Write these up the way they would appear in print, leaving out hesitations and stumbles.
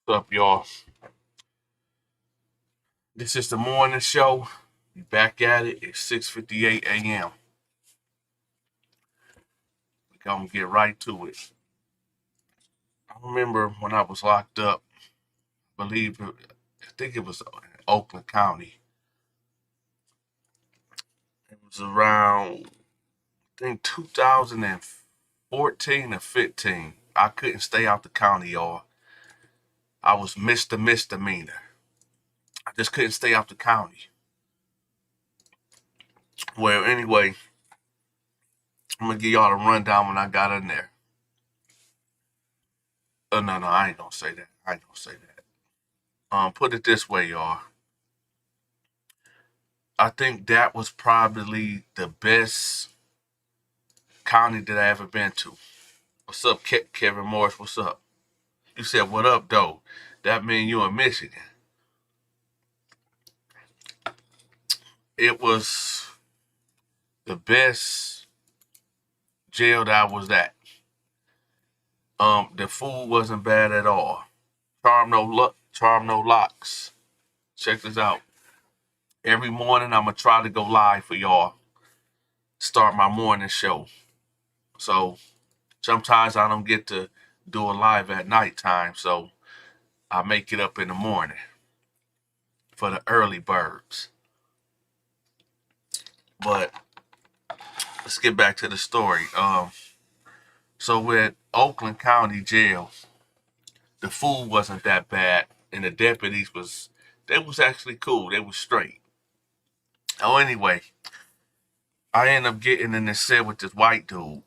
What's up, y'all? This is the morning show. We back at it. It's 6:58 a.m. We're gonna get right to it. I remember when I was locked up. I think it was in Oakland County. It was around, I think, 2014 or 15. I couldn't stay out the county, y'all. I was misdemeanor. I just couldn't stay out the county. Well, anyway, I'm gonna give y'all a rundown when I got in there. Oh no, I ain't gonna say that. I ain't gonna say that. Put it this way, y'all. I think that was probably the best county that I ever been to. What's up, Kevin Morris? What's up? You said, what up, though? That mean you in Michigan. It was the best jail that I was at. The food wasn't bad at all. Charm no locks. Check this out. Every morning I'm gonna try to go live for y'all. Start my morning show. So sometimes I don't get to do a live at nighttime, so I make it up in the morning for the early birds. But let's get back to the story. So with Oakland County Jail, the food wasn't that bad, and the deputies they was actually cool. They was straight. Oh, anyway, I ended up getting in this cell with this white dude.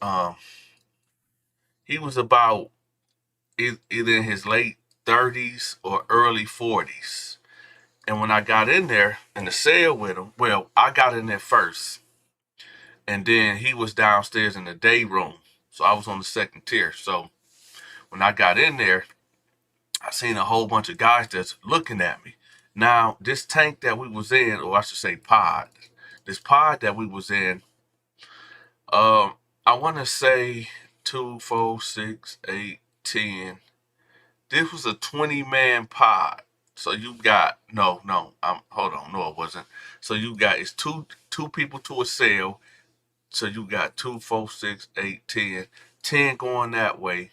Um, he was about either in his late 30s or early 40s. And when I got in there in the cell with him, well, I got in there first. And then he was downstairs in the day room. So I was on the second tier. So when I got in there, I seen a whole bunch of guys that's looking at me. Now, this tank that we was in, or I should say pod, this pod that we was in, I want to say 2, 4, 6, 8, 10. This was a 20-man pod. So you got hold on, no, it wasn't. So you got it's two people to a cell. So you got 2, 4, 6, 8, 10. 10 going that way,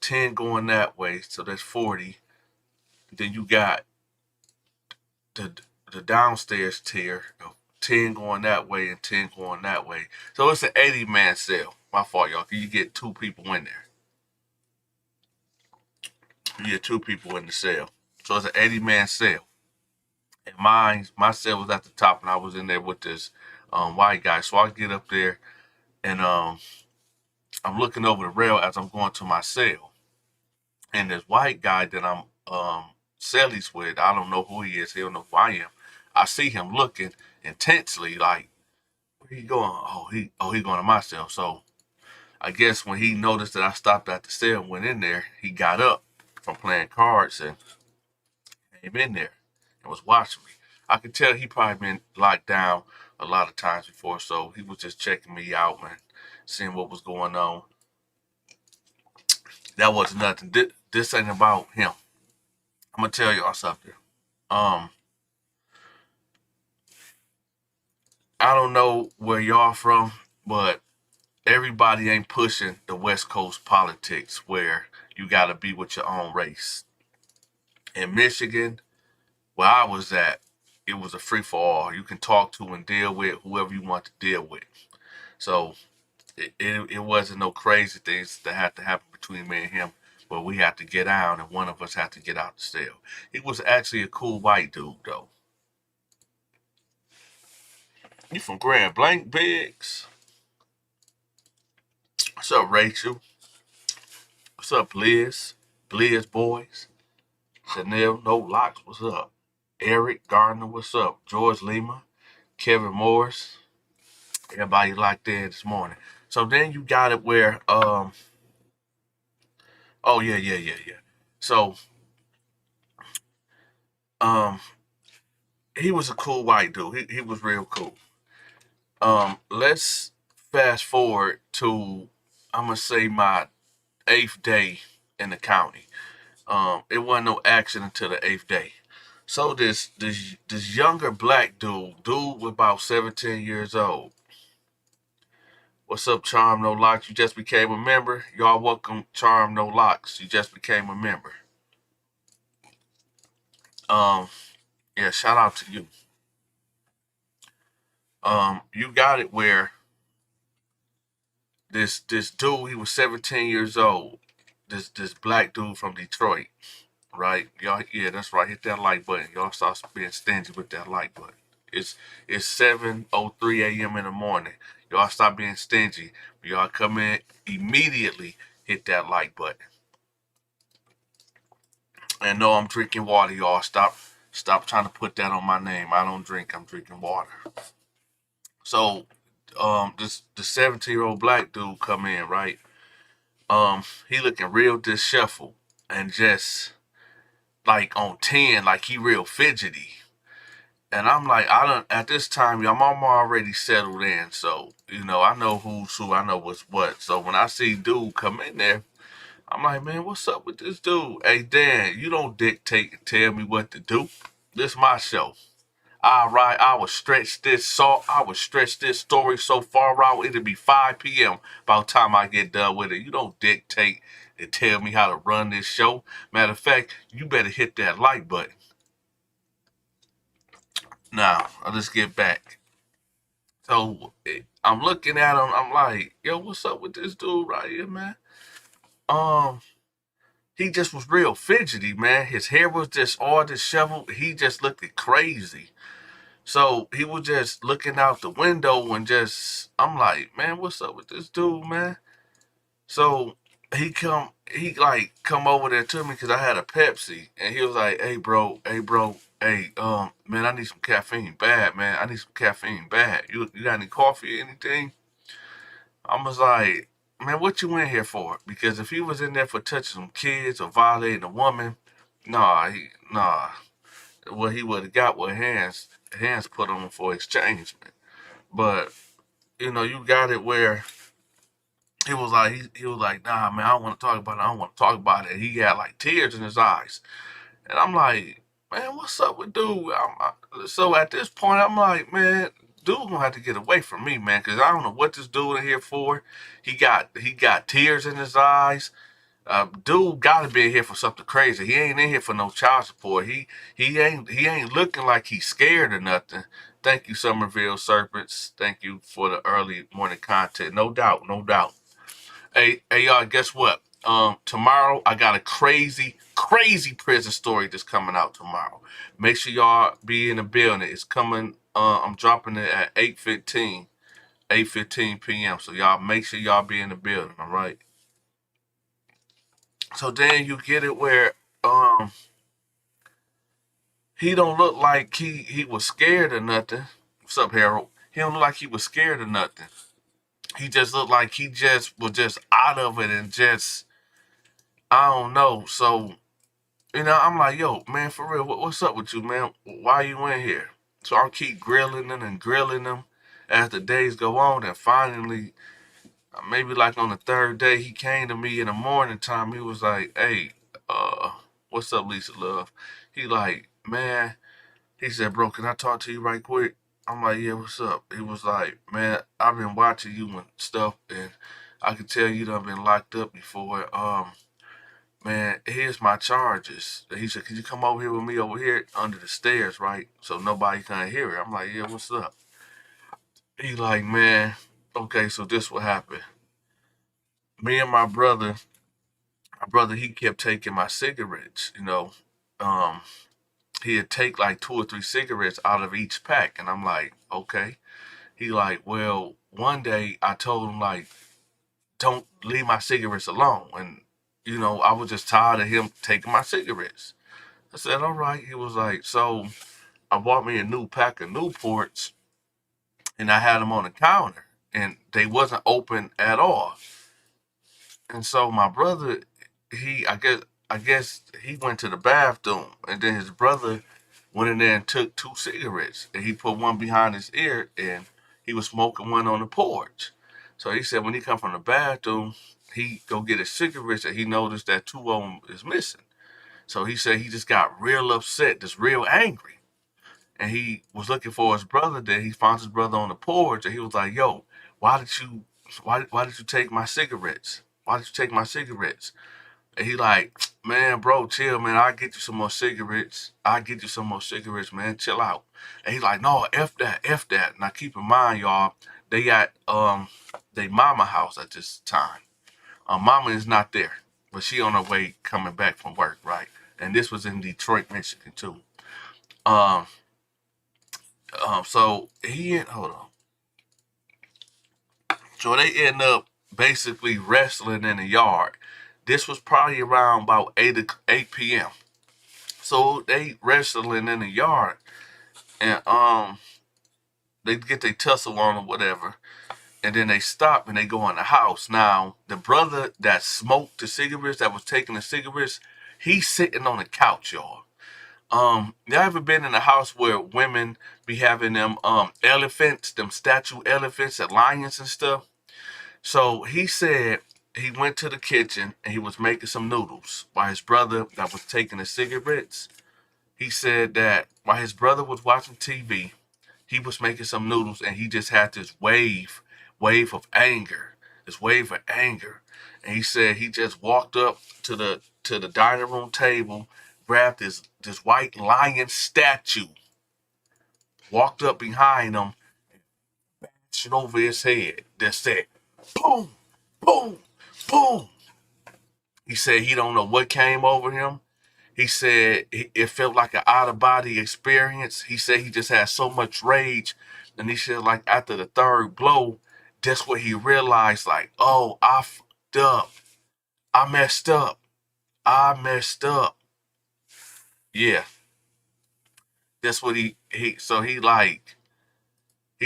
10 going that way. So that's 40. Then you got the the downstairs tier of 10 going that way and 10 going that way. So it's an 80-man cell. My fault, y'all. You get two people in there. You get two people in the cell. So it's an 80-man cell. And my cell was at the top, and I was in there with this white guy. So I get up there, and I'm looking over the rail as I'm going to my cell. And this white guy that I'm cellies with, I don't know who he is. He don't know who I am. I see him looking intensely, like, where he going? He going to my cell. So I guess when he noticed that I stopped at the cell and went in there, he got up from playing cards and came in there and was watching me. I could tell he probably been locked down a lot of times before, so he was just checking me out and seeing what was going on. That wasn't nothing. This ain't about him. I'm gonna tell y'all something. Um, I don't know where y'all from, but everybody ain't pushing the West Coast politics where you gotta be with your own race. In Michigan, where I was at, it was a free for all. You can talk to and deal with whoever you want to deal with. So it wasn't no crazy things that had to happen between me and him, but we had to get out and one of us had to get out the cell. He was actually a cool white dude though. You from Grand Blanc, Biggs? What's up, Rachel? What's up, Liz? Liz boys? Chanel, no locks, what's up? Eric Gardner, what's up? George Lima, Kevin Morris. Everybody locked in this morning. So then you got it where oh yeah. So um he was a cool white dude. He was real cool. Let's fast forward to, I'm gonna say, my 8th day in the county. It wasn't no action until the 8th day. So this younger black dude was about 17 years old. What's up, Charm No Locks? You just became a member. Y'all welcome, Charm No Locks. You just became a member. Um, yeah, shout out to you. You got it where this dude, he was 17 years old. This black dude from Detroit, right? Y'all, yeah, that's right. Hit that like button. Y'all start being stingy with that like button. It's 7:03 a.m. in the morning. Y'all stop being stingy. Y'all come in immediately. Hit that like button. And no, I'm drinking water, y'all. Stop trying to put that on my name. I don't drink. I'm drinking water. So, the 17-year-old black dude come in, right? He looking real disheveled and just like on 10, like he real fidgety. And I'm like, I don't, at this time, your mama already settled in. So, I know who's who, I know what's what. So when I see dude come in there, I'm like, man, what's up with this dude? Hey, Dan, you don't dictate and tell me what to do. This my show. All right, I would stretch this story so far out, it'll be 5 p.m. by the time I get done with it. You don't dictate and tell me how to run this show. Matter of fact, you better hit that like button. Now, I'll just get back. So, I'm looking at him, I'm like, yo, what's up with this dude right here, man? Um, he just was real fidgety, man. His hair was just all disheveled. He just looked crazy. So he was just looking out the window and I'm like, man, what's up with this dude, man? So he come over there to me because I had a Pepsi, and he was like, hey, man, I need some caffeine bad, man. I need some caffeine bad. You got any coffee or anything? I was like, man, what you in here for? Because if he was in there for touching some kids or violating a woman, nah. What he would have got with hands put on him for exchange, man. But you got it where he was like, nah, man, I don't want to talk about it. I don't want to talk about it. He had like tears in his eyes, and I'm like, man, what's up with dude? So at this point, I'm like, man, dude gonna have to get away from me, man, because I don't know what this dude in here for. He got tears in his eyes. Dude gotta be in here for something crazy. He ain't in here for no child support. He ain't looking like he's scared or nothing. Thank you, Somerville Serpents. Thank you for the early morning content. No doubt, no doubt. Hey, y'all, guess what? Tomorrow I got a crazy, crazy prison story that's coming out tomorrow. Make sure y'all be in the building. It's coming. I'm dropping it at 8:15 p.m. So y'all make sure y'all be in the building. All right. So then you get it where he don't look like he was scared or nothing. What's up, Harold? He don't look like he was scared or nothing. He just looked like he just was just out of it and just I don't know. So I'm like, yo, man, for real, what's up with you, man? Why you in here? So I'll keep grilling them and grilling them as the days go on, and finally, maybe like on the third day, he came to me in the morning time. He was like, hey, what's up, Lisa Love? He like, man, he said, bro, can I talk to you right quick? I'm like, yeah, what's up? He was like, man, I've been watching you and stuff, and I can tell you done been locked up before. Man, here's my charges. He said, could you come over here with me over here under the stairs, right? So nobody can hear it. I'm like, yeah, what's up? He like, man, okay, so this what happened. Me and my brother, he kept taking my cigarettes. Um, he'd take like 2 or 3 cigarettes out of each pack. And I'm like, okay. He like, well, one day I told him like, don't leave my cigarettes alone. And, I was just tired of him taking my cigarettes. I said, all right. He was like, so I bought me a new pack of Newports and I had them on the counter and they wasn't open at all. And so my brother, I guess he went to the bathroom, and then his brother went in there and took 2 cigarettes, and he put one behind his ear, and he was smoking one on the porch. So he said when he come from the bathroom, he go get his cigarettes, and he noticed that 2 of them is missing. So he said he just got real upset, just real angry. And he was looking for his brother. Then he found his brother on the porch, and he was like, "Yo, why did you take my cigarettes? Why did you take my cigarettes?" And he like, "Man, bro, chill, man. I'll get you some more cigarettes. I'll get you some more cigarettes, man. Chill out." And he like, "No, F that, F that." Now keep in mind, y'all, they got they mama house at this time. Mama is not there, but she on her way coming back from work, right? And this was in Detroit, Michigan too. Um, so hold on. So they end up basically wrestling in the yard. This was probably around about 8 p.m. So they wrestling in the yard, and they get their tussle on or whatever, and then they stop and they go in the house. Now the brother that smoked the cigarettes, that was taking the cigarettes, he's sitting on the couch, y'all. Y'all ever been in a house where women be having them elephants, them statue elephants and lions and stuff? So he said he went to the kitchen and he was making some noodles while his brother that was taking the cigarettes. He said that while his brother was watching TV, he was making some noodles and he just had this wave of anger, this wave of anger. And he said he just walked up to the dining room table, grabbed this white lion statue, walked up behind him, bashed it over his head. That said, boom, boom, boom. He said he don't know what came over him. He said it felt like an out-of-body experience. He said he just had so much rage. And he said, like, after the third blow, that's what he realized, like, oh, I fucked up. I messed up. I messed up. Yeah. That's what so he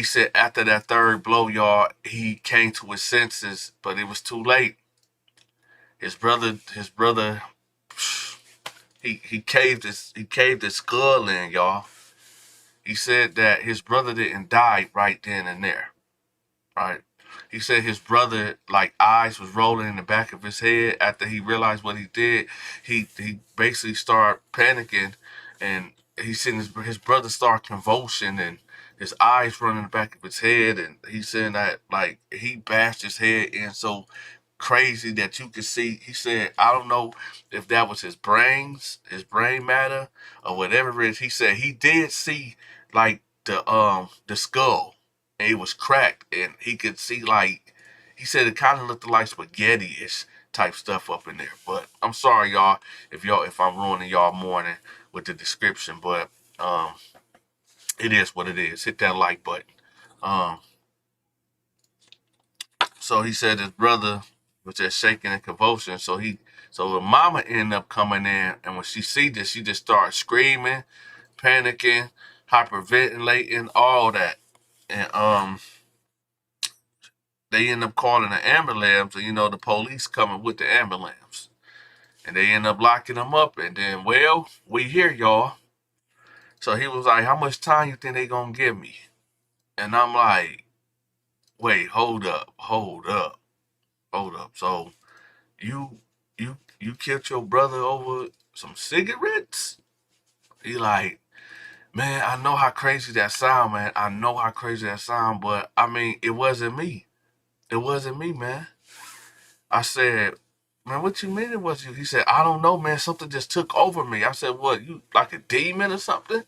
said after that third blow, y'all, he came to his senses, but it was too late. His brother, he caved his skull in, y'all. He said that his brother didn't die right then and there, right? He said his brother, like, eyes was rolling in the back of his head after he realized what he did. He basically started panicking, and he seen his brother start convulsing, and his eyes running in the back of his head, and he said that, like, he bashed his head in so crazy that you could see. He said, I don't know if that was his brain matter or whatever it is. He said he did see, like, the skull, and it was cracked, and he could see, like, he said it kind of looked like spaghetti-ish type stuff up in there. But I'm sorry, y'all, if I'm ruining y'all morning with the description, but it is what it is. Hit that like button. Um, so he said his brother was just shaking in convulsion. So the mama ended up coming in, and when she see this, she just started screaming, panicking, hyperventilating, all that. And they end up calling the ambulance, and the police coming with the ambulance. And they end up locking him up, and then, well, we here, y'all. So he was like, how much time you think they gonna give me? And I'm like, wait, hold up. So you killed your brother over some cigarettes? He like, man, I know how crazy that sound, man. I know how crazy that sound, but I mean, it wasn't me. It wasn't me, man. I said, man, what you mean it was you? He said, I don't know, man. Something just took over me. I said, what, you like a demon or something?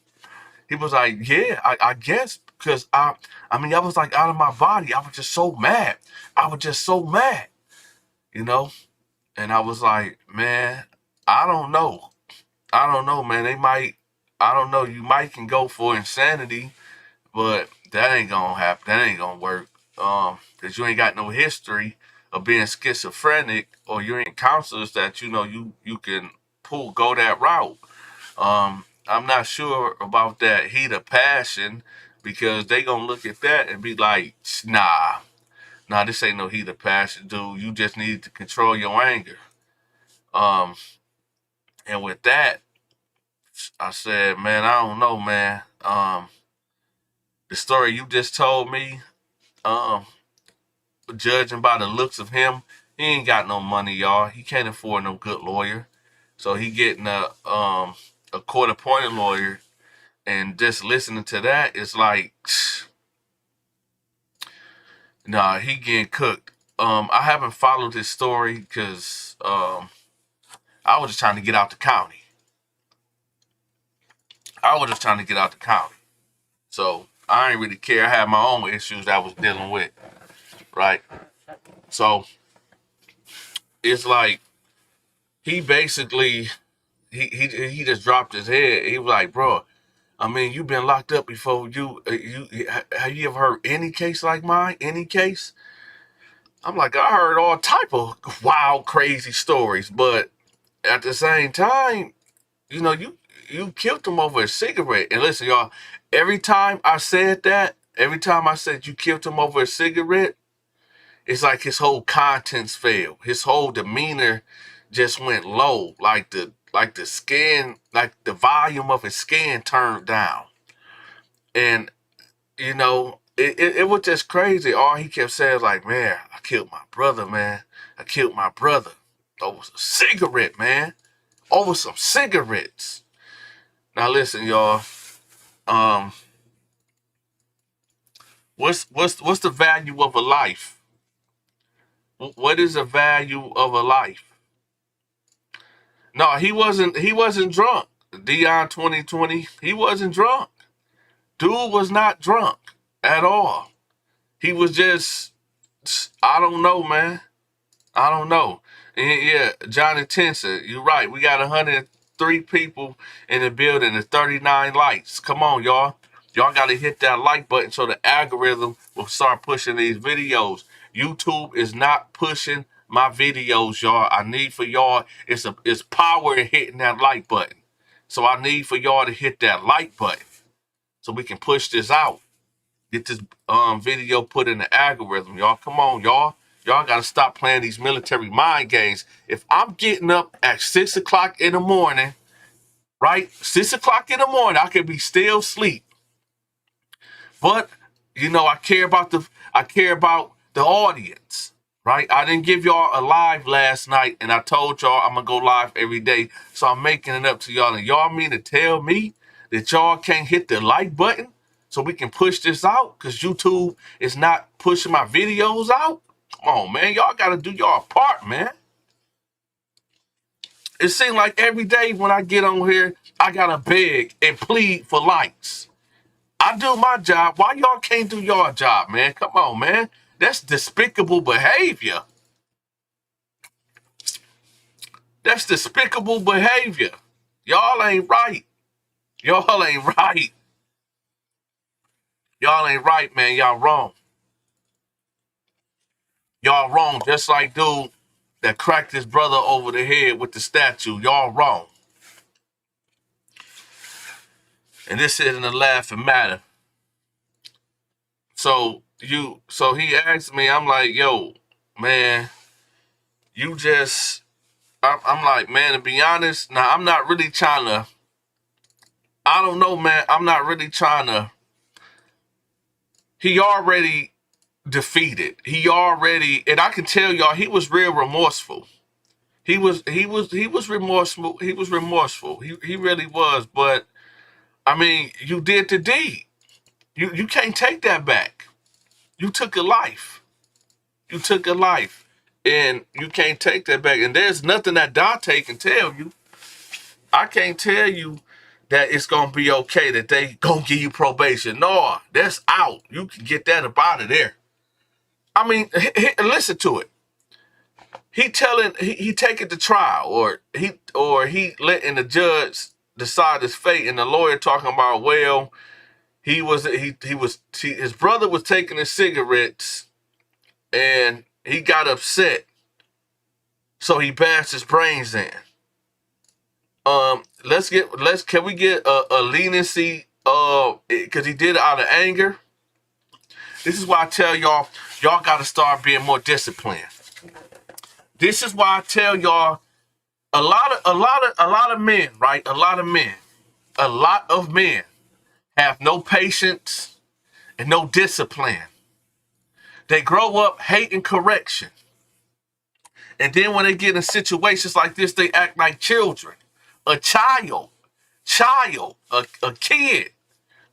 He was like, yeah, I guess, because I mean, I was like out of my body. I was just so mad. I was just so mad, you know? And I was like, man, I don't know. I don't know, man. I don't know. You might can go for insanity, but that ain't gonna happen. That ain't gonna work. Cause you ain't got no history of being schizophrenic, or you ain't counselors that you can go that route. I'm not sure about that heat of passion, because they gonna look at that and be like, nah, this ain't no heat of passion, dude. You just need to control your anger. Um, and with that, I said, man, I don't know, man. The story you just told me, um, judging by the looks of him, he ain't got no money, y'all. He can't afford no good lawyer. So he getting a court-appointed lawyer, and just listening to that, it's like, nah, he getting cooked. I haven't followed his story because I was just trying to get out the county. So I ain't really care. I had my own issues that I was dealing with, right? So it's like he basically he just dropped his head. He was like, bro, I mean, you've been locked up before. Have you ever heard any case like mine? Any case? I'm like, I heard all type of wild, crazy stories, but at the same time, you killed him over a cigarette. And listen, y'all, every time I said you killed him over a cigarette, it's like his whole contents failed. His whole demeanor just went low. Like the skin, like the volume of his skin turned down. And, it was just crazy. All he kept saying was like, man, I killed my brother, man. I killed my brother. Over some cigarette, man. Over some cigarettes. Now listen, y'all. What's the value of a life? What is the value of a life? No, he wasn't drunk. Dion 2020, he wasn't drunk. Dude was not drunk at all. He was just, I don't know, man. I don't know. And yeah, Johnny Tenser, you're right. We got 103 people in the building and 39 likes. Come on, y'all. Y'all got to hit that like button so the algorithm will start pushing these videos. YouTube is not pushing my videos, y'all. I need for y'all, it's power in hitting that like button. So I need for y'all to hit that like button so we can push this out. Get this video put in the algorithm, y'all. Come on, y'all. Y'all got to stop playing these military mind games. If I'm getting up at 6 o'clock in the morning, right? 6 o'clock in the morning, I could be still asleep. But, I care about the audience, right? I didn't give y'all a live last night, and I told y'all I'm going to go live every day. So I'm making it up to y'all. And y'all mean to tell me that y'all can't hit the like button so we can push this out? Because YouTube is not pushing my videos out? Come on, man. Y'all got to do y'all part, man. It seems like every day when I get on here, I got to beg and plead for likes. I do my job. Why y'all can't do your job, man? Come on, man. That's despicable behavior. That's despicable behavior. Y'all ain't right. Y'all ain't right. Y'all ain't right, man. Y'all wrong. Y'all wrong. Just like dude that cracked his brother over the head with the statue. Y'all wrong. And this isn't a laughing matter. So he asked me, I'm like, yo, man, I'm like, man, to be honest, now I'm not really trying to, I don't know, man, I'm not really trying to, he already defeated. And I can tell y'all, he was real remorseful. He was remorseful. He was remorseful. He really was. But I mean, you did the deed. You can't take that back. You took a life. You took a life. And you can't take that back. And there's nothing that Dante can tell you. I can't tell you that it's going to be okay, that they going to give you probation. No, that's out. You can get that up out of there. I mean, listen to it. He take it to trial, or he letting the judge decide his fate, and the lawyer talking about, well, his brother was taking his cigarettes and he got upset, so he bashed his brains in. Can we get a leniency because he did it out of anger? This is why I tell y'all got to start being more disciplined. This is why I tell y'all a lot of men, right? A lot of men have no patience and no discipline. They grow up hating correction. And then when they get in situations like this, they act like children. a a kid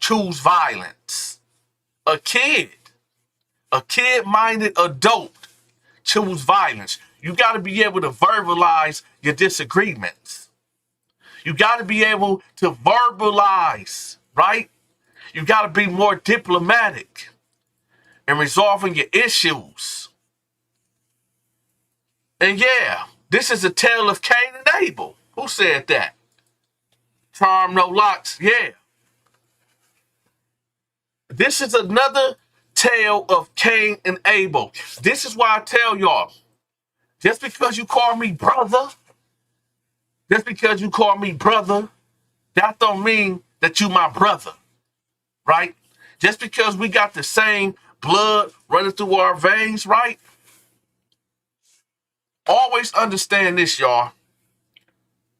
choose violence. A kid-minded adult choose violence. You got to be able to verbalize your disagreements. You got to be able to verbalize, right? You got to be more diplomatic in resolving your issues. And yeah, this is a tale of Cain and Abel. Who said that? Charm no locks. Yeah. This is another tale of Cain and Abel. This is why I tell y'all, just because you call me brother, that don't mean that you my brother, right? Just because we got the same blood running through our veins, right? Always understand this, y'all.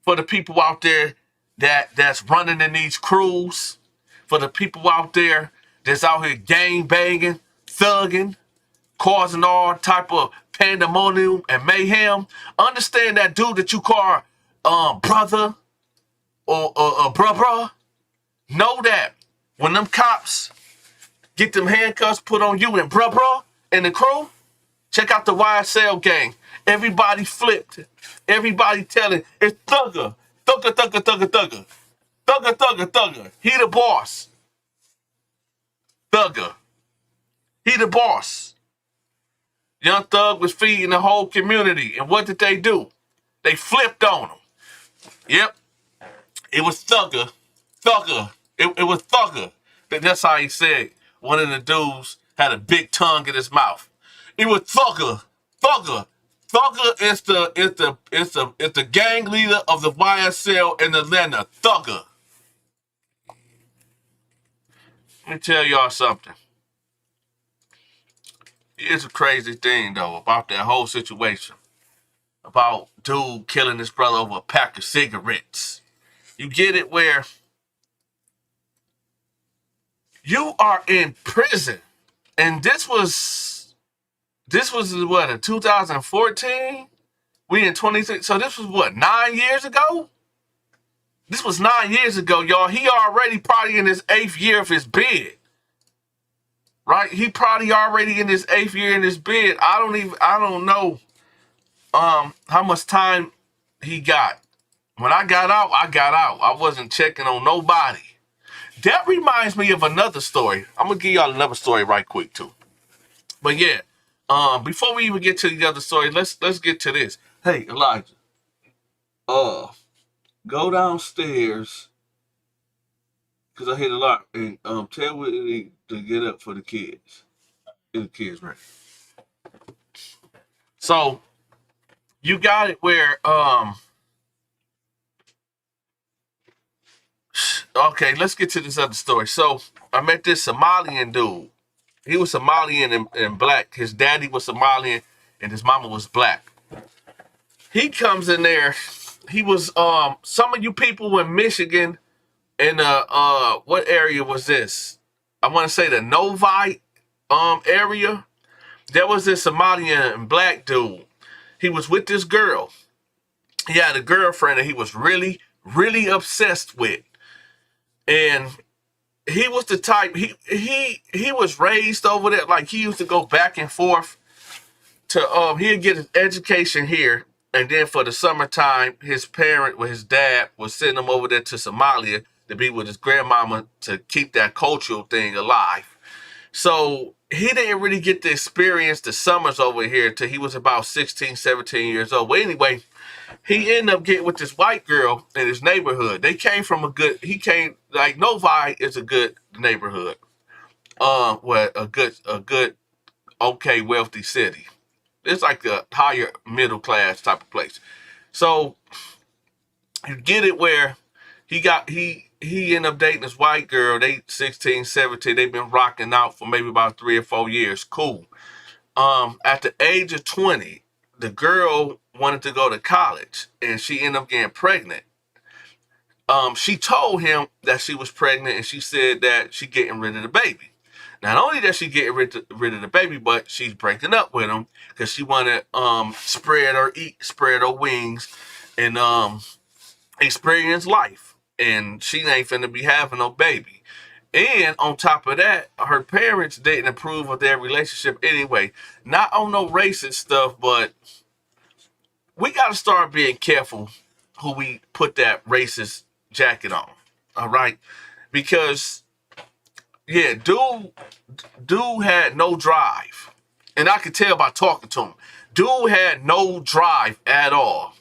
For the people out there that's running in these crews, for the people out there that's out here gang banging, thugging, causing all type of pandemonium and mayhem. Understand that dude that you call brother or bruh. Know that when them cops get them handcuffs put on you and bruh and the crew, check out the YSL gang. Everybody flipped. Everybody telling it's thugger. Thugger. He the boss. Thugger. He the boss. Young Thug was feeding the whole community. And what did they do? They flipped on him. Yep. It was Thugger. It was Thugger. That's how he said. One of the dudes had a big tongue in his mouth. It was Thugger. Thugger is the gang leader of the YSL in Atlanta. Thugger. Let me tell y'all something. Here's a crazy thing though about that whole situation. About dude killing his brother over a pack of cigarettes. You get it where you are in prison. And this was what, in 2014? We in 26. So this was what, 9 years ago? This was 9 years ago, y'all. He already probably in his 8th year of his bid. Right? He probably already in his 8th year in his bid. I don't know how much time he got. When I got out, I wasn't checking on nobody. That reminds me of another story. I'm gonna give y'all another story right quick too. But yeah, before we even get to the other story, let's get to this. Hey, Elijah, go downstairs because I hit a lot and tell Whitney to get up for the kids. Get the kids ready. So you got it where okay, let's get to this other story. So I met this Somalian dude. He was Somalian and black. His daddy was Somalian and his mama was black. He comes in there. He was some of you people in Michigan in what area was this? I want to say the Novi area. There was this Somalian and black dude. He was with this girl. He had a girlfriend that he was really, really obsessed with. And he was the type, he was raised over there. Like he used to go back and forth to, he'd get his education here. And then for the summertime, his dad was sending him over there to Somalia to be with his grandmama to keep that cultural thing alive. So he didn't really get to experience the summers over here till he was about 16, 17 years old. But anyway, he ended up getting with this white girl in his neighborhood. They came from like Novi is a good neighborhood. Well, a good, okay, wealthy city. It's like a higher middle class type of place. So you get it where he ended up dating this white girl. They 16, 17. They've been rocking out for maybe about 3 or 4 years. Cool. At the age of 20, the girl wanted to go to college and she ended up getting pregnant. She told him that she was pregnant and she said that she's getting rid of the baby. Not only that she getting rid of the baby, but she's breaking up with him because she want to spread her wings and experience life, and she ain't finna be having no baby. And on top of that, her parents didn't approve of their relationship anyway. Not on no racist stuff, but we got to start being careful who we put that racist jacket on. All right, because yeah, dude had no drive, and I could tell by talking to him. Dude had no drive at all.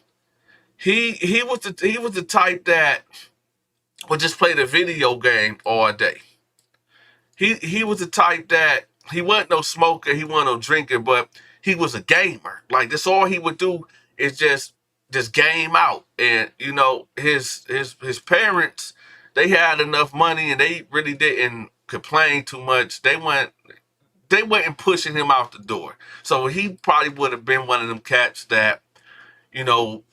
He was the type that would just play the video game all day. He was the type that he wasn't no smoker, he wasn't no drinker, but he was a gamer. Like that's all he would do is just game out. And you know, his parents, they had enough money and they really didn't complain too much. They weren't pushing him out the door. So he probably would have been one of them cats that, you know,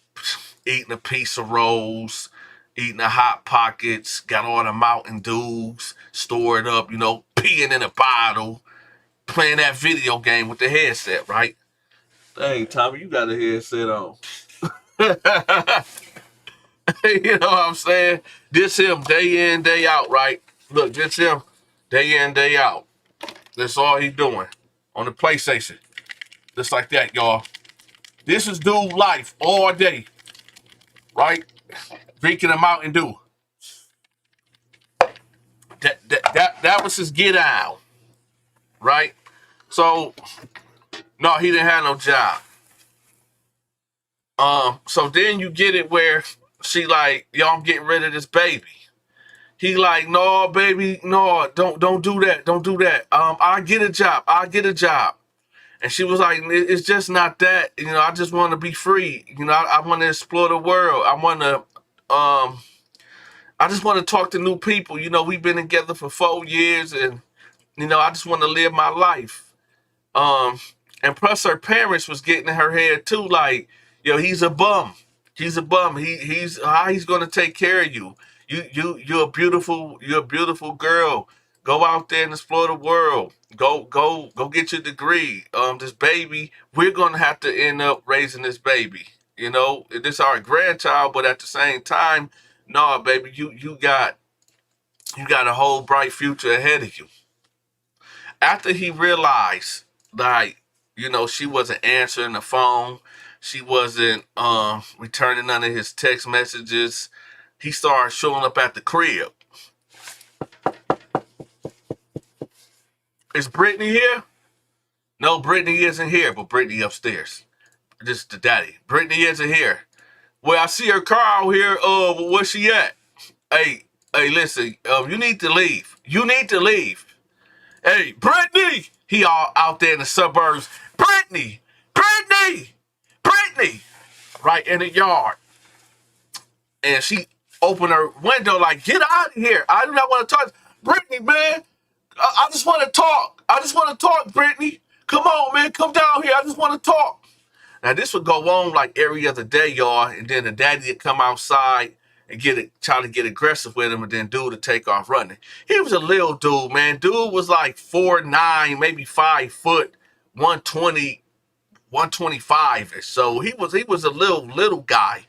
eating a piece of rolls, eating the Hot Pockets, got all the Mountain Dews, stored up, you know, peeing in a bottle, playing that video game with the headset, right? Hey, Tommy, you got a headset on. You know what I'm saying? This him day in, day out, right? Look, this him day in, day out. That's all he doing on the PlayStation. Just like that, y'all. This is dude life all day, right? Drinking a Mountain Dew. That was his get out, right? So no, he didn't have no job. So then you get it where she like, yo, I'm getting rid of this baby. He like, no, baby, no, don't do that, don't do that. I get a job, I get a job. And she was like, it's just not that. You know, I just want to be free. You know, I want to explore the world. I just want to talk to new people. You know, we've been together for 4 years, and you know, I just want to live my life. Um, and plus her parents was getting in her head too, like, yo, he's a bum. He's a bum. He's how he's gonna take care of you. You're a beautiful girl. Go out there and explore the world. Go get your degree. This baby, we're gonna have to end up raising this baby. You know, this is our grandchild, but at the same time, no, baby, you got a whole bright future ahead of you. After he realized, like, you know, she wasn't answering the phone, she wasn't returning none of his text messages, he started showing up at the crib. Is Brittany here? No, Brittany isn't here, but Brittany upstairs. Just the daddy. Brittany isn't here. Well, I see her car out here. Where's she at? Hey, listen. You need to leave. You need to leave. Hey, Brittany! He all out there in the suburbs. Brittany! Brittany! Brittany! Right in the yard. And she opened her window like, get out of here. I do not want to talk. Brittany, man, I just want to talk. I just want to talk, Brittany. Come on, man. Come down here. I just want to talk. Now, this would go on like every other day, y'all. And then the daddy would come outside and try to get aggressive with him, and then dude would take off running. He was a little dude, man. Dude was like 4'9", maybe 5 foot, 120, 125-ish. So he was a little guy.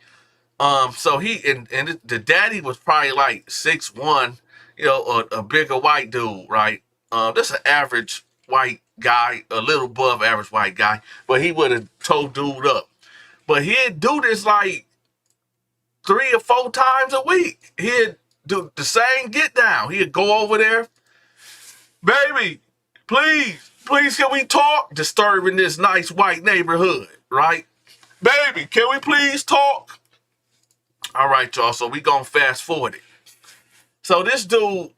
So and the daddy was probably like 6'1", you know, a bigger white dude, right? That's an average white guy, a little above average white guy, but he would have told dude up. But he'd do this like 3 or 4 times a week. He'd do the same get down. He'd go over there, baby, please, can we talk? Disturbing this nice white neighborhood, right? Baby, can we please talk? All right, y'all, so we gonna fast forward it. So this dude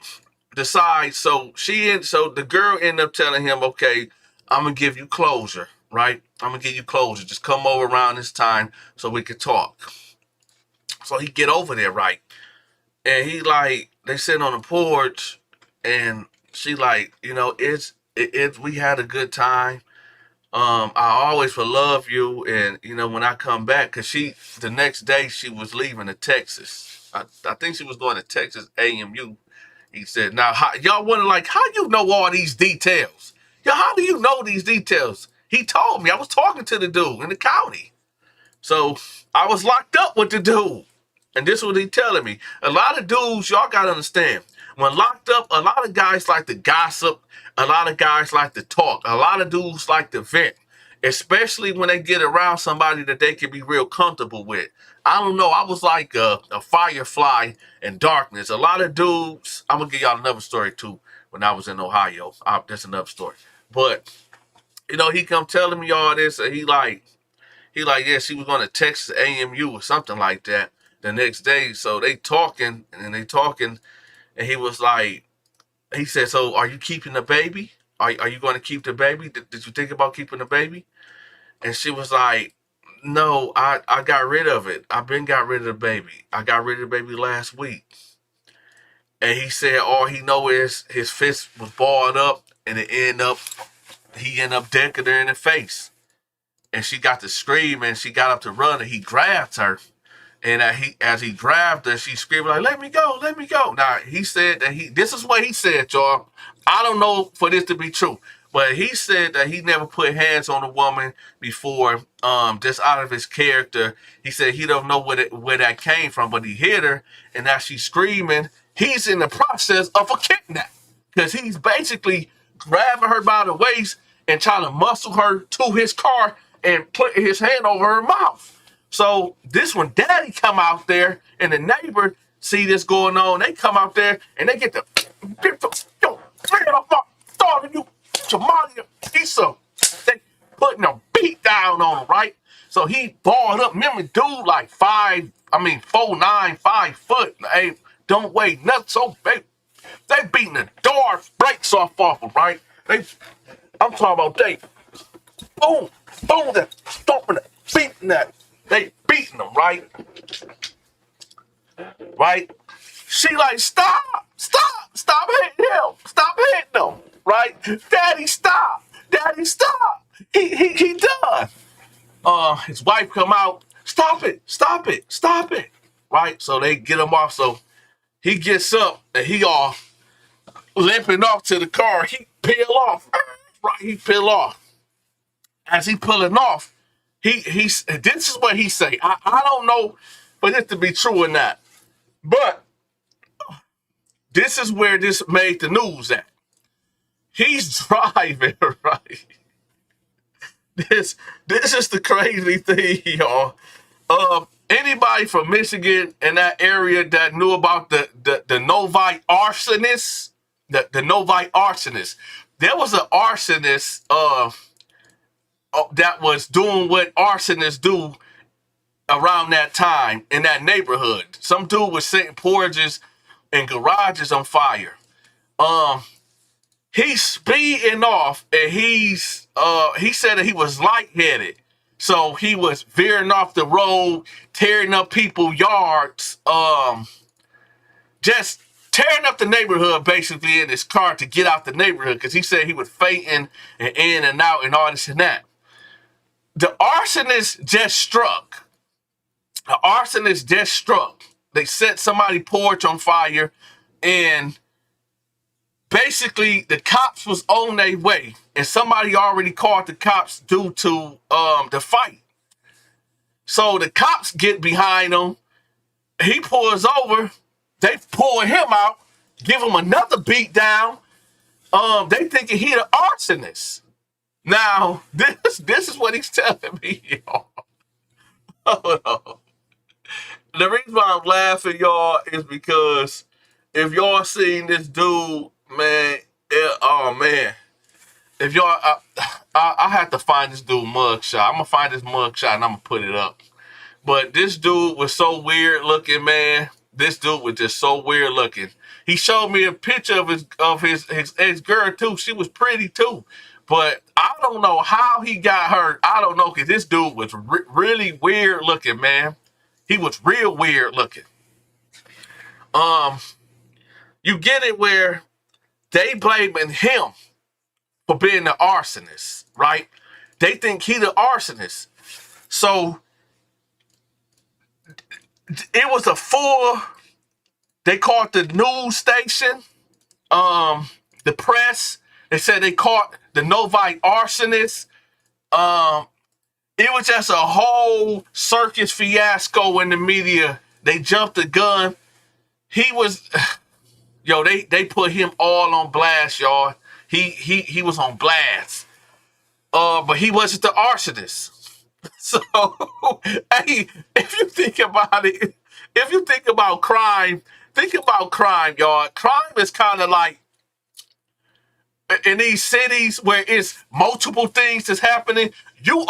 decides, so the girl ended up telling him, okay, I'm gonna give you closure, right? I'm gonna give you closure. Just come over around this time so we can talk. So he get over there, right? And he like, they sit on the porch, and she like, you know, we had a good time. I always will love you, and you know, when I come back, cause the next day she was leaving to Texas. I think she was going to Texas AMU. He said, now, y'all wonder, like, how you know all these details? Yo, how do you know these details? He told me. I was talking to the dude in the county. So I was locked up with the dude. And this is what he telling me. A lot of dudes, y'all got to understand, when locked up, a lot of guys like to gossip. A lot of guys like to talk. A lot of dudes like to vent, especially when they get around somebody that they can be real comfortable with. I don't know. I was like a firefly in darkness. A lot of dudes, I'm going to give y'all another story too. When I was in Ohio, that's another story. But, you know, he come telling me all this, and he like, yeah, she was going to Texas AMU or something like that the next day. So they talking, and he was like, he said, so are you keeping the baby? Are you going to keep the baby? Did you think about keeping the baby? And she was like, no, I got rid of it. I've been got rid of the baby. I got rid of the baby last week. And he said all he know is his fist was balled up, and he ended up decking her in the face. And she got to scream, and she got up to run, and he grabbed her. And as he grabbed her, she screamed like, let me go, let me go. Now, he said that this is what he said, y'all. I don't know for this to be true, but he said that he never put hands on a woman before, just out of his character. He said he don't know where that came from, but he hit her, and now she's screaming. He's in the process of a kidnap, because he's basically grabbing her by the waist and trying to muscle her to his car and put his hand over her mouth. So this when daddy come out there and the neighbor see this going on, they come out there and they get the man off my starting you Somalia piece of. They putting a beat down on him, right? So he balled up. Remember, dude like 4'9", 5 foot. Hey, don't weigh nothing. So they beating the door brakes off him, right? I'm talking about they boom, that stomping it, beating that. They beating them, right? Right? She like, stop hitting him. Stop hitting him. Right? Daddy, stop. He done. His wife come out, stop it. Right? So they get him off. So he gets up and he all limping off to the car. He peel off. Right? He peel off. As he pulling off, this is what he say. I don't know for this to be true or not, but this is where this made the news at. He's driving, right? This is the crazy thing, y'all. Anybody from Michigan in that area that knew about the Novi arsonist, the Novi arsonist, there was an arsonist that was doing what arsonists do around that time in that neighborhood. Some dude was setting porches and garages on fire. He's speeding off, and he said that he was lightheaded. So he was veering off the road, tearing up people's yards, just tearing up the neighborhood basically in his car to get out the neighborhood, because he said he was fainting and in and out and all this and that. The arsonist just struck. They set somebody's porch on fire, and basically the cops was on their way, and somebody already called the cops due to the fight. So the cops get behind him. He pulls over. They pull him out, give him another beat down. They thinking he the arsonist. Now, this is what he's telling me, y'all. Hold on. The reason why I'm laughing, y'all, is because if y'all seen this dude, man, if y'all, I have to find this dude mugshot. I'm gonna find this mugshot and I'm gonna put it up. But this dude was so weird looking, man. This dude was just so weird looking. He showed me a picture of his ex-girl too. She was pretty too. But I don't know how he got hurt. I don't know, because this dude was really weird looking, man. He was real weird looking. You get it where they blaming him for being the arsonist, right? They think he the arsonist. So it was a full, they caught the news station, the press. They said they caught the Novi arsonist. It was just a whole circus fiasco in the media They jumped the gun. He was, yo, they put him all on blast, y'all. He was on blast. But he wasn't the arsonist. So, hey, if you think about it, if you think about crime, y'all. Crime is kind of like in these cities where it's multiple things that's happening. You're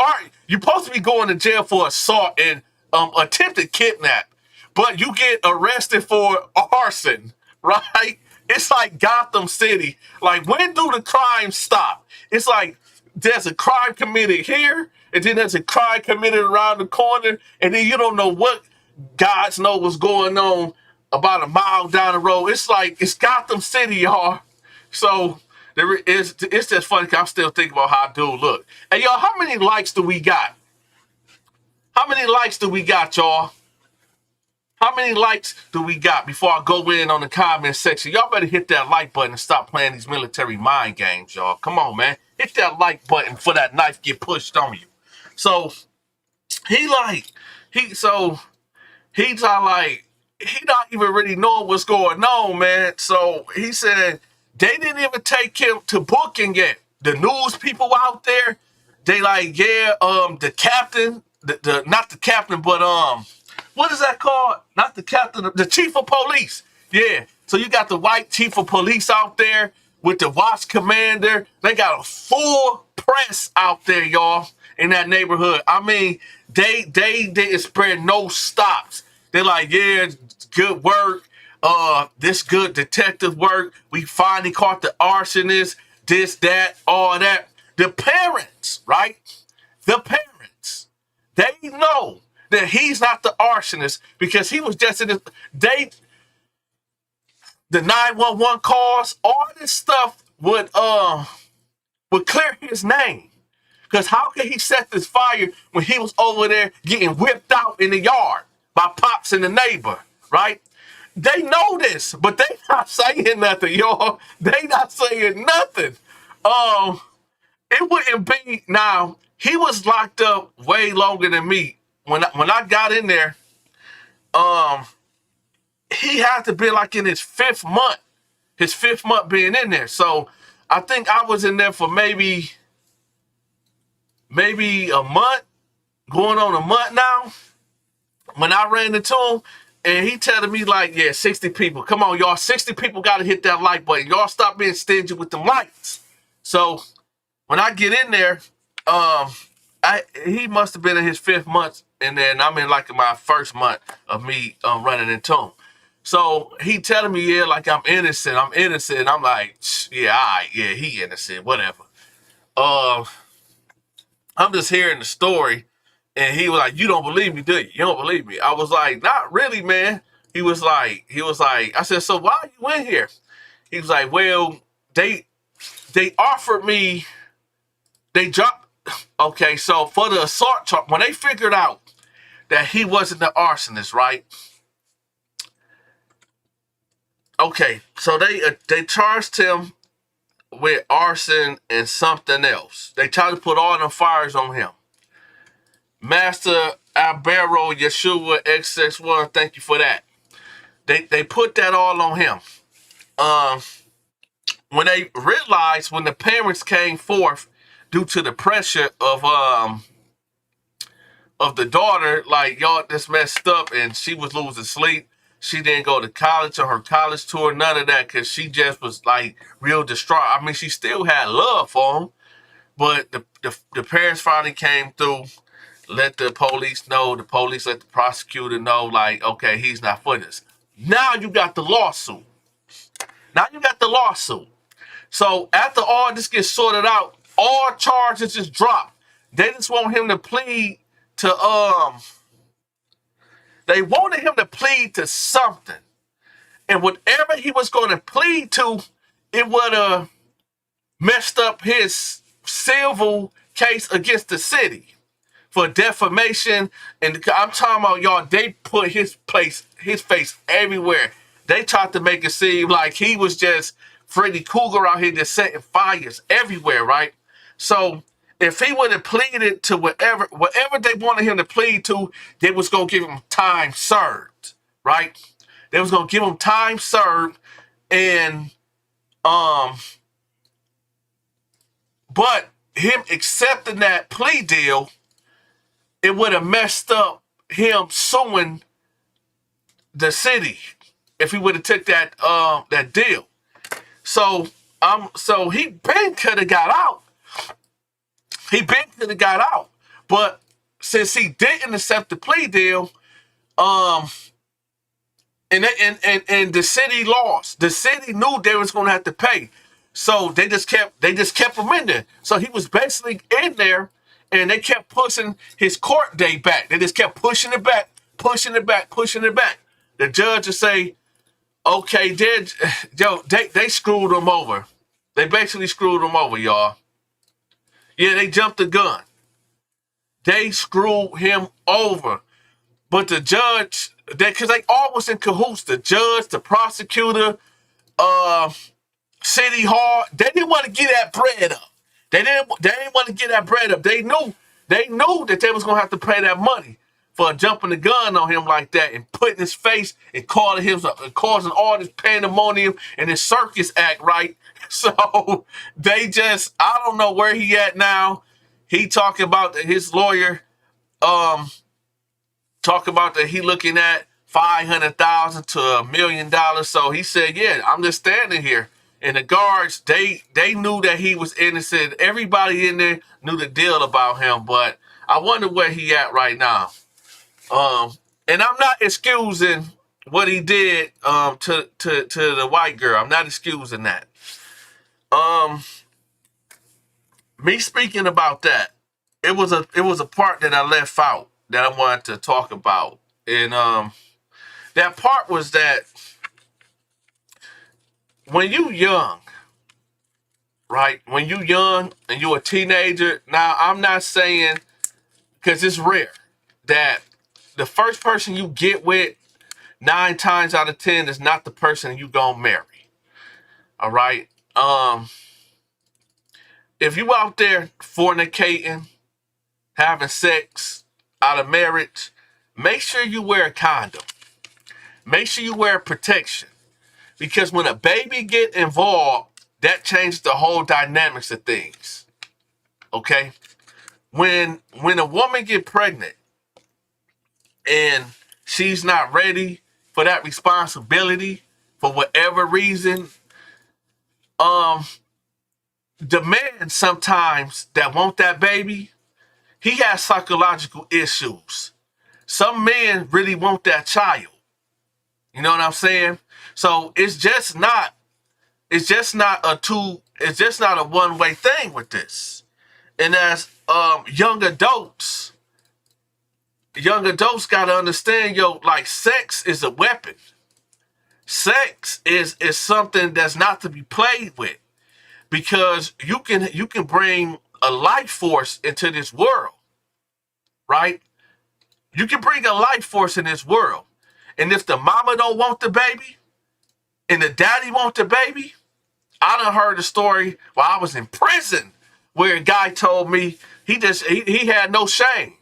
supposed to be going to jail for assault and attempted kidnap, but you get arrested for arson, right? It's like Gotham City. Like, when do the crime stop? It's like there's a crime committed here, and then there's a crime committed around the corner, and then you don't know what gods know what's going on about a mile down the road. It's like it's Gotham City, y'all. So it's just funny because I'm still thinking about how dude look. Hey, y'all, how many likes do we got? How many likes do we got, y'all? How many likes do we got before I go in on the comment section? Y'all better hit that like button and stop playing these military mind games, y'all. Come on, man. Hit that like button for that knife get pushed on you. So he's not even really knowing what's going on, man. So he said they didn't even take him to booking yet. The news people out there, they like, yeah, the captain, not the captain, but what is that called? Not the captain, the chief of police. Yeah. So you got the white chief of police out there with the watch commander. They got a full press out there, y'all, in that neighborhood. I mean, they didn't spread no stops. They're like, yeah, good work. This good detective work. We finally caught the arsonist. This, that, all that. The parents, right? The parents, they know that he's not the arsonist because he was just in this. The 911 calls, all this stuff would clear his name. Because how could he set this fire when he was over there getting whipped out in the yard by Pops and the neighbor, right? They know this, but they not saying nothing, y'all. They not saying nothing. It wouldn't be, now, he was locked up way longer than me. When I got in there, he had to be like in his fifth month being in there. So I think I was in there for maybe a month, going on a month now, when I ran into him, and he telling me like, yeah, 60 people. Come on, y'all, 60 people got to hit that like button. Y'all stop being stingy with them lights. So when I get in there, he must have been in his fifth month, and then I'm in like my first month of me running into him. So he telling me, yeah, like I'm innocent. I'm like, yeah, all right, yeah, he innocent, whatever. I'm just hearing the story, and he was like, you don't believe me, do you? You don't believe me. I was like, not really, man. He was like, I said, so why are you in here? He was like, well, they offered me, they dropped. Okay, so for the assault charge, when they figured out that he wasn't the arsonist, right? Okay, so they charged him with arson and something else. They tried to put all them fires on him. Master Albero Yeshua XX1, thank you for that. They put that all on him. When they realized, when the parents came forth due to the pressure of the daughter, like, y'all, this messed up, and she was losing sleep. She didn't go to college or her college tour, none of that, because she just was like real distraught. I mean, she still had love for him, but the parents finally came through, let the police know. The police let the prosecutor know, like, okay, he's not for this. Now you got the lawsuit. So after all this gets sorted out, all charges just drop. They just want him to plead to they wanted him to plead to something. And whatever he was going to plead to, it would have messed up his civil case against the city for defamation. And I'm talking about, y'all, they put his face everywhere. They tried to make it seem like he was just Freddy Krueger out here just setting fires everywhere, right? So if he would have pleaded to whatever they wanted him to plead to, they was going to give him time served. right? They was gonna give him time served, and but him accepting that plea deal, it would have messed up him suing the city if he would have took that deal. So he been could have got out. He been could have got out. But since he didn't accept the plea deal, and the city lost. The city knew they was gonna have to pay. So they just kept him in there. So he was basically in there, and they kept pushing his court date back. They just kept pushing it back, pushing it back, pushing it back. The judge would say, okay, they screwed him over. They basically screwed him over, y'all. Yeah, they jumped the gun. They screwed him over. But the judge, because they all was in cahoots, the judge, the prosecutor, City Hall, they didn't want to get that bread up. They didn't want to get that bread up. They knew that they was gonna have to pay that money for jumping the gun on him like that and putting his face and calling him and causing all this pandemonium and this circus act, right? So they just, I don't know where he at now. He talking about that his lawyer, talk about that he looking at $500,000 to $1 million. So he said, yeah, I'm just standing here. And the guards, they knew that he was innocent. Everybody in there knew the deal about him, but I wonder where he at right now. And I'm not excusing what he did to the white girl. I'm not excusing that. Me speaking about that, it was a part that I left out that I wanted to talk about. And that part was that when you young, right? When you young and you a teenager, now I'm not saying, because it's rare, that the first person you get with 9 times out of 10 is not the person you gonna marry. All right? If you out there fornicating, having sex out of marriage, make sure you wear a condom. Make sure you wear protection. Because when a baby get involved, that changes the whole dynamics of things. Okay? When a woman get pregnant and she's not ready for that responsibility for whatever reason, the man sometimes that want that baby, he has psychological issues. Some men really want that child. You know what I'm saying? So it's just not a one-way thing with this. And as young adults got to understand, like sex is a weapon. Sex is something that's not to be played with, because you can bring a life force into this world, right? You can bring a life force in this world. And if the mama don't want the baby and the daddy want the baby, I done heard a story while I was in prison where a guy told me he had no shame.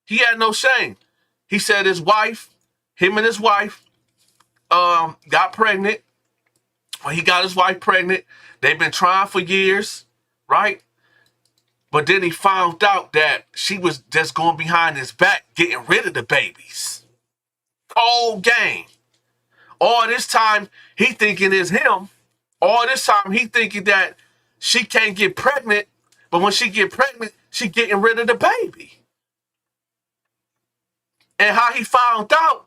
He had no shame. He said him and his wife got pregnant. When he got his wife pregnant, they've been trying for years, right? But then he found out that she was just going behind his back, getting rid of the babies. Cold game. All this time, he thinking it's him. All this time, he thinking that she can't get pregnant, but when she get pregnant, she getting rid of the baby. And how he found out,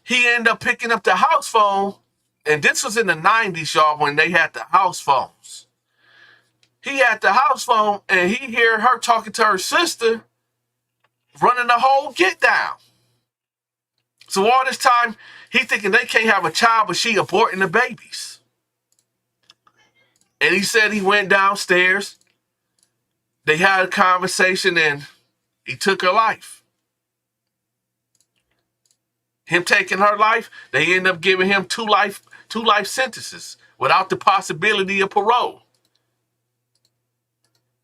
he ended up picking up the house phone, and this was in the 90s, y'all, when they had the house phones. He had the house phone, and he hear her talking to her sister, running the whole get down. So all this time, he thinking they can't have a child, but she aborting the babies. And he said he went downstairs. They had a conversation, and he took her life. Him taking her life, they end up giving him two life sentences without the possibility of parole.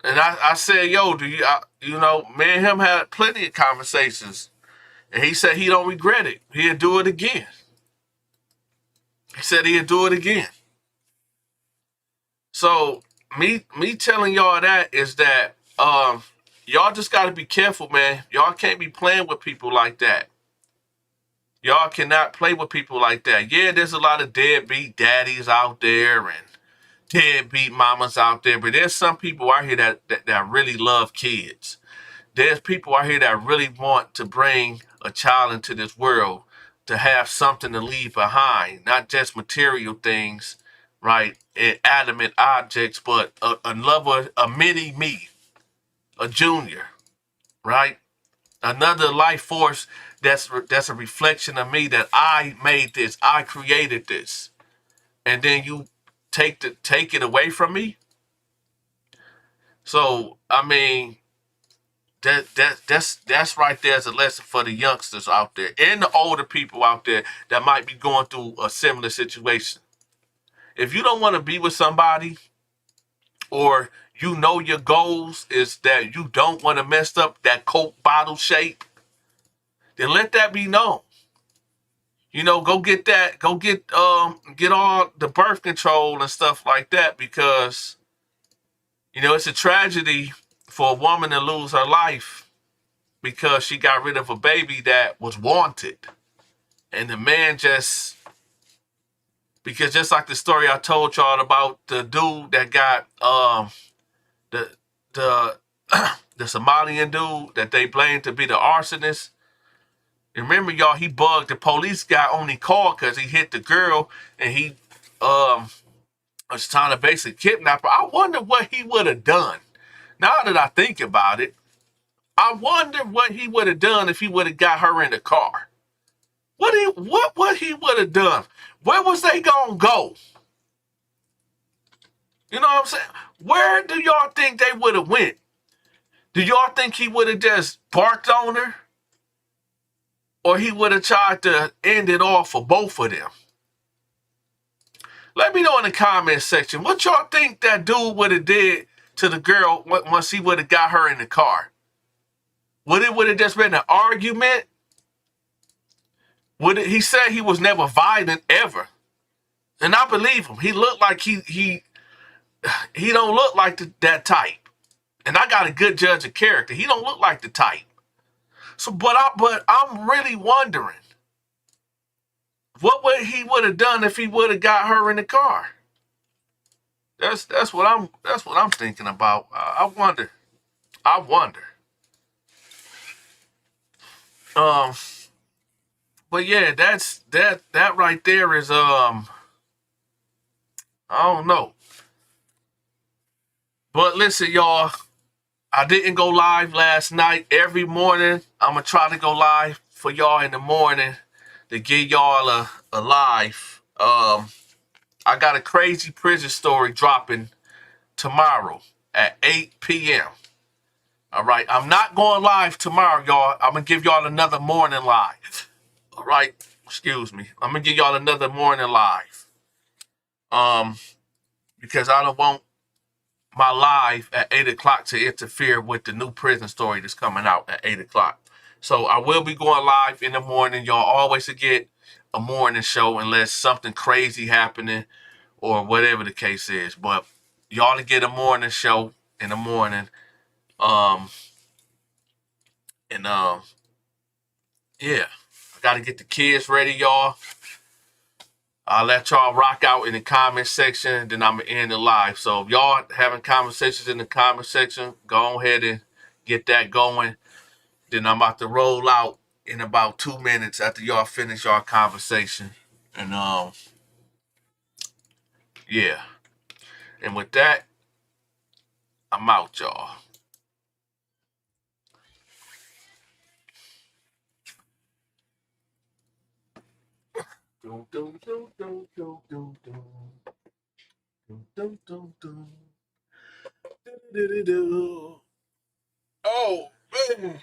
And I said, yo, me and him had plenty of conversations. And he said he don't regret it. He'll do it again. He said he'd do it again. So me telling y'all that is that y'all just got to be careful, man. Y'all can't be playing with people like that. Y'all cannot play with people like that. Yeah, there's a lot of deadbeat daddies out there and deadbeat mamas out there, but there's some people out here that really love kids. There's people out here that really want to bring a child into this world to have something to leave behind, not just material things, right? Inanimate objects, but a mini me, a junior, right? Another life force that's a reflection of me, that I made this, I created this, and then you take it away from me. So I mean, that's right there as a lesson for the youngsters out there and the older people out there that might be going through a similar situation. If you don't want to be with somebody, or you know your goals is that you don't want to mess up that Coke bottle shape, then let that be known. You know, go get that, get all the birth control and stuff like that, because you know it's a tragedy for a woman to lose her life because she got rid of a baby that was wanted. And the man just, because just like the story I told y'all about the dude that got the the the Somalian dude that they blamed to be the arsonist. And remember, y'all, he bugged the police guy, only called because he hit the girl and he was trying to basically kidnap her. I wonder what he would have done. Now that I think about it, I wonder what he would have done if he would have got her in the car. What he would have done? Where was they gonna go? You know what I'm saying? Where do y'all think they would have went? Do y'all think he would have just barked on her? Or he would have tried to end it all for both of them? Let me know in the comment section what y'all think that dude would have did to the girl once he would have got her in the car. Would have just been an argument? He said he was never violent ever. And I believe him. He looked like he don't look like that type. And I got a good judge of character. He don't look like the type. So, but I'm really wondering what he would have done if he would have got her in the car. That's what I'm thinking about. I wonder. Um, but yeah, that right there is I don't know. But listen, y'all, I didn't go live last night. Every morning, I'm gonna try to go live for y'all in the morning to give y'all a live. I got a crazy prison story dropping tomorrow at 8 p.m. All right, I'm not going live tomorrow, y'all. I'm gonna give y'all another morning live. All right, excuse me. I'm gonna give y'all another morning live. Because I don't want my live at 8 o'clock to interfere with the new prison story that's coming out at 8 o'clock. So I will be going live in the morning. Y'all always get a morning show unless something crazy happening or whatever the case is. But y'all to get a morning show in the morning. Um, and yeah, I got to get the kids ready, y'all. I'll let y'all rock out in the comment section, then I'm going to end the live. So if y'all having conversations in the comment section, go ahead and get that going. Then I'm about to roll out in about 2 minutes after y'all finish y'all conversation. And yeah. And with that, I'm out, y'all. Oh, man.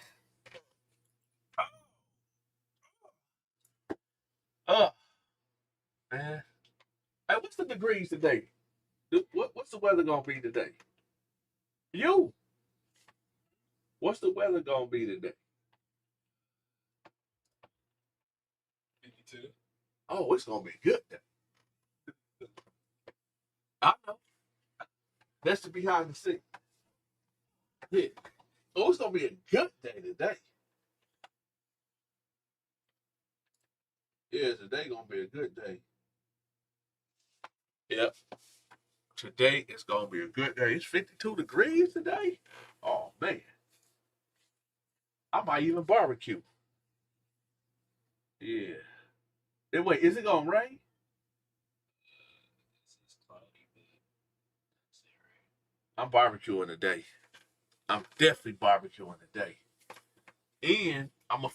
Man. Hey, what's the degrees today? What's the weather gonna be today? You. What's the weather gonna be today? 52. Oh, it's gonna be good. I know. That's the behind the scenes. Yeah. Oh, it's gonna be a good day today. Yeah, today gonna be a good day. Yep. Today is gonna be a good day. It's 52 degrees today. Oh man. I might even barbecue. Yeah. And wait, is it gonna rain? I'm barbecuing today. I'm definitely barbecuing today. And I'm gonna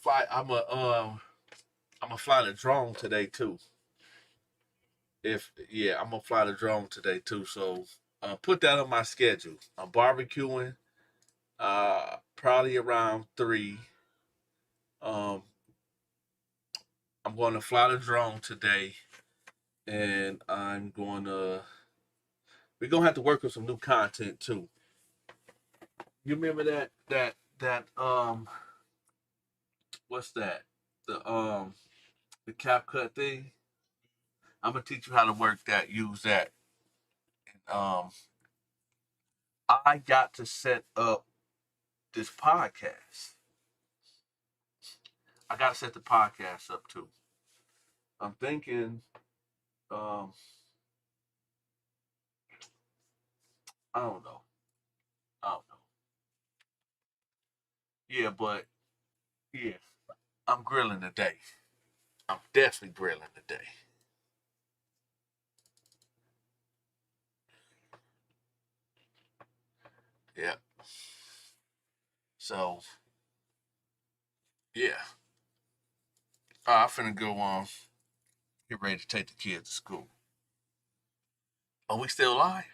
fly the drone today too. If yeah, I'm gonna fly the drone today too. So put that on my schedule. I'm barbecuing probably around 3. Um I'm gonna fly the drone today, and we're gonna have to work on some new content too. You remember that what's that? The cap cut thing? I'm gonna teach you how to work that, use that. Um I got to set up this podcast. I gotta set the podcast up too. I'm thinking, um, I don't know. I don't know. Yeah, but yeah, I'm grilling today. I'm definitely grilling today. Yeah. So yeah, I'm finna go on. Get ready to take the kids to school. Are we still live?